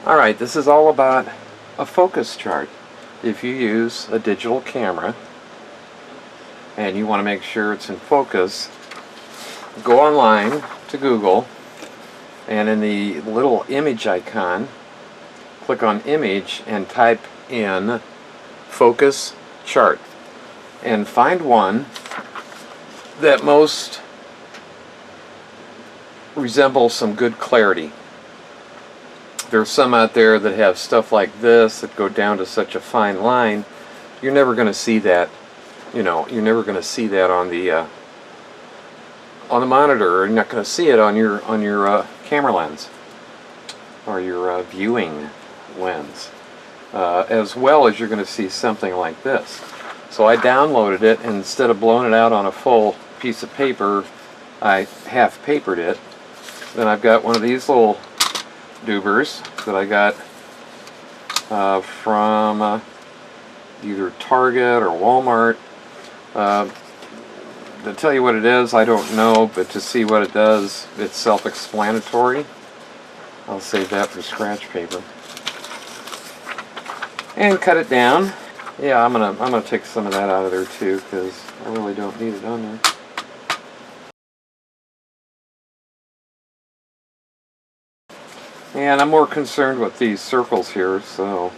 Alright, this is all about a focus chart. If you use a digital camera and you want to make sure it's in focus, go online to Google and in the little image icon, click on image and type in focus chart and find one that most resembles some good clarity. There's some out there that have stuff like this that go down to such a fine line. You're never going to see that. You're never going to see that on the monitor, or you're not going to see it on your camera lens or your viewing lens. As well as you're going to see something like this. So I downloaded it, and instead of blowing it out on a full piece of paper, I half papered it. Then I've got one of these little doobers that I got from either Target or Walmart. To tell you what it is, I don't know, but to see what it does, it's self-explanatory. I'll save that for scratch paper. And cut it down. Yeah, I'm gonna take some of that out of there too, because I really don't need it on there. And I'm more concerned with these circles here, so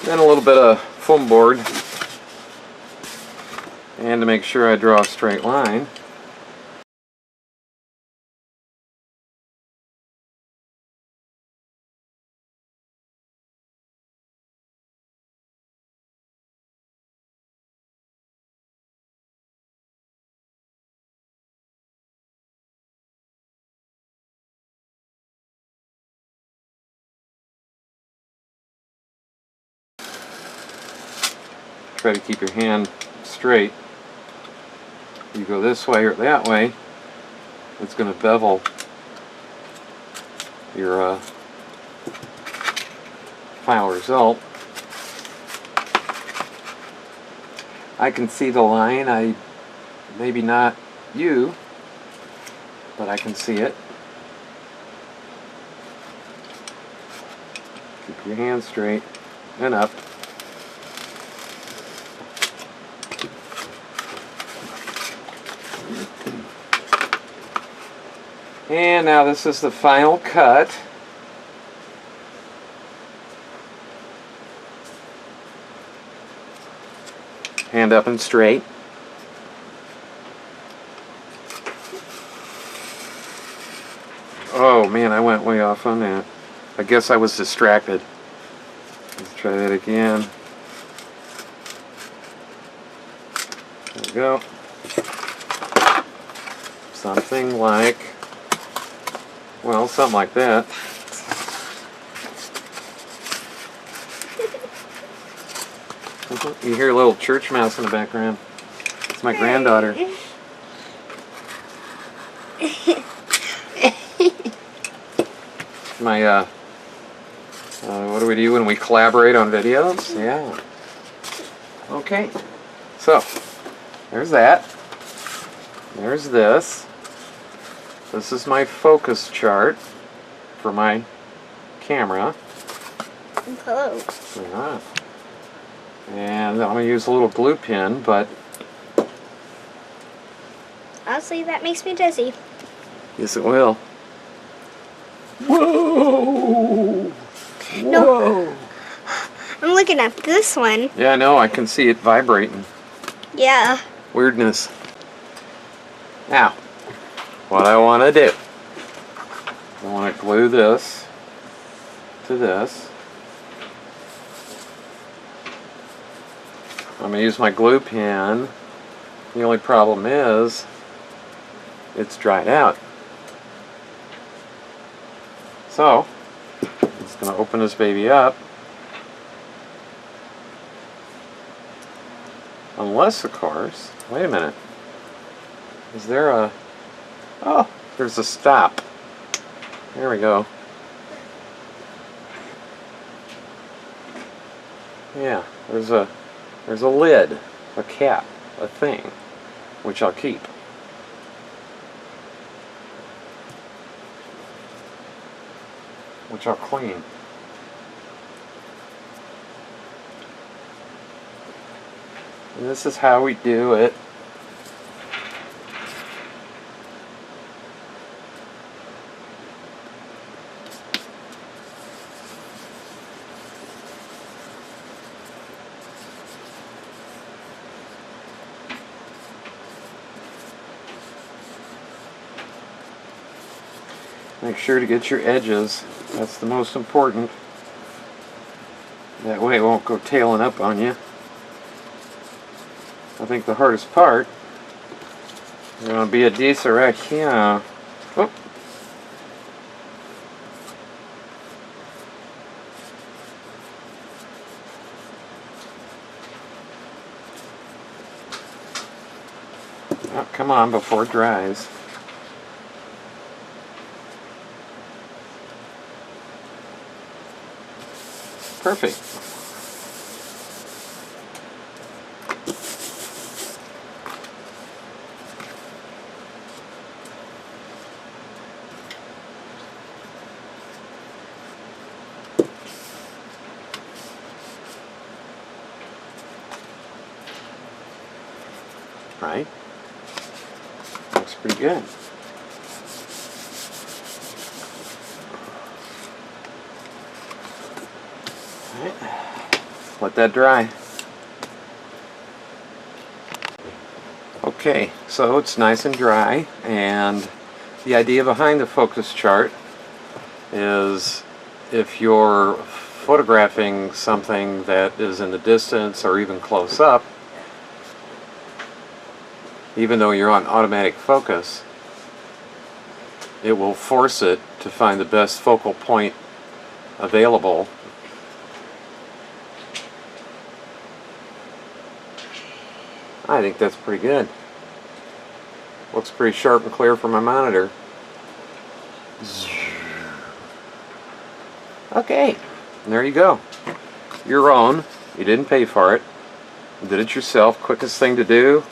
then a little bit of foam board, and to make sure I draw a straight line, try to keep your hand straight. You go this way or that way, it's going to bevel your final result. I can see the line. Maybe not you, but I can see it. Keep your hand straight and up. And now this is the final cut. Hand up and straight. Oh man, I went way off on that. I guess I was distracted. Let's try that again. There we go. Something like, well, something like that. You hear a little church mouse in the background. It's my granddaughter. My, what do we do when we collaborate on videos? Yeah. Okay. So, there's that. There's this. This is my focus chart for my camera. Hello. Yeah. And I'm going to use a little glue pen, but Honestly, that makes me dizzy. yes, it will. Whoa! Whoa! No. I'm looking at this one. Yeah, I know. I can see it vibrating. Yeah. Weirdness. Now, what I want to do, I want to glue this to this. I'm going to use my glue pen. The only problem is it's dried out. So, it's going to open this baby up. Unless, of course, wait a minute. Is there a... Oh, there's a stop. There we go. Yeah, there's a lid, a cap, a thing, which I'll keep. Which I'll clean. And this is how we do it. Make sure to get your edges. That's the most important. That way it won't go tailing up on you. I think the hardest part is going to be a decent right here. Oh. Oh, come on before it dries. Perfect. Right? Looks pretty good. Let that dry. Okay, so it's nice and dry, and the idea behind the focus chart is if you're photographing something that is in the distance or even close up, even though you're on automatic focus, it will force it to find the best focal point available. I think that's pretty good. Looks pretty sharp and clear from my monitor. Okay, there you go. Your own. You didn't pay for it. You did it yourself. Quickest thing to do.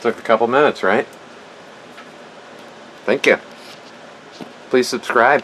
Took a couple minutes, right? Thank you. Please subscribe.